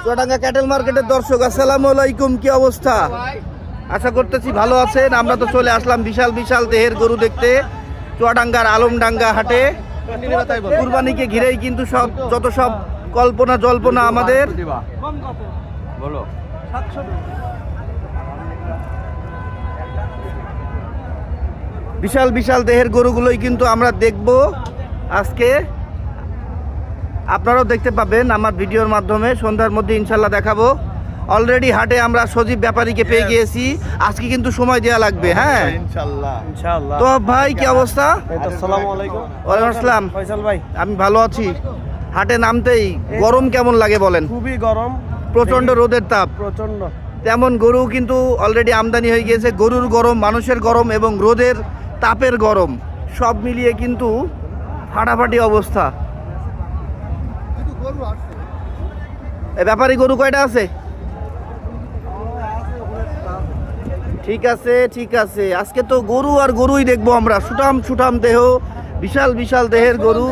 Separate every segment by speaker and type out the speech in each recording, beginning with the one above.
Speaker 1: Chuadanga cattle মার্কেটের দর্শক, আসসালামু আলাইকুম। কি অবস্থা? আশা করতেছি ভালো আছেন। আমরা তো চলে আসলাম বিশাল বিশাল দেহের গরু দেখতে চুয়াডাঙ্গার আলমডাঙ্গা হাটে। কুরবানিকে ঘিরেই কিন্তু যত সব কল্পনা জল্পনা আমাদের। বিশাল বিশাল দেহের গরুগুলোই কিন্তু আমরা দেখব আজকে। আপনারাও দেখতে পাবেন আমার ভিডিওর মাধ্যমে, সন্ধ্যার মধ্যে ইনশাল্লাহ দেখাবো। অলরেডি হাটে আমরা সজীব ব্যাপারীকে পেয়ে গিয়েছি, আজকে কিন্তু সময় দেওয়া লাগবে। হ্যাঁ ইনশাআল্লাহ। তো ভাই কি অবস্থা?
Speaker 2: আসসালামু আলাইকুম।
Speaker 1: ওয়ালাইকুম আসসালাম।
Speaker 2: ফয়সাল ভাই,
Speaker 1: আমি ভালো আছি। হাটে নামতেই গরম কেমন লাগে বলেন?
Speaker 2: খুবই গরম,
Speaker 1: প্রচন্ড রোদের তাপ।
Speaker 2: প্রচন্ড।
Speaker 1: তেমন গরু কিন্তু অলরেডি আমদানি হয়ে গিয়েছে। গরুর গরম, মানুষের গরম এবং রোদের তাপের গরম সব মিলিয়ে কিন্তু ফাটাফাটি অবস্থা। এ ব্যাপারী গরু কয়টা আছে? ঠিক আছে ঠিক আছে, আজকে তো গরু আর গরুই দেখবো আমরা। সুঠাম সুঠাম দেহ, বিশাল বিশাল দেহের গরু।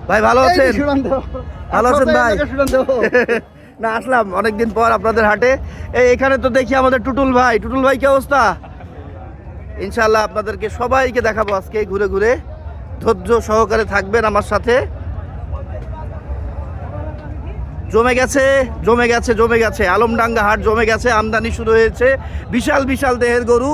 Speaker 1: ভাই ভালো আছেন? ভালো আছেন ভাই? না, আসলাম অনেকদিন পর আপনাদের হাটে। এখানে তো দেখি আমাদের টুটুল ভাই। টুটুল ভাই কি অবস্থা? ইনশাল্লাহ আপনাদেরকে সবাইকে দেখাবো আজকে ঘুরে ঘুরে। ধৈর্য সহকারে থাকবেন আমার সাথে। জমে গেছে জমে গেছে জমে গেছে, আলমডাঙ্গা হাট জমে গেছে। আমদানি শুরু হয়েছে, বিশাল বিশাল দেহের গরু।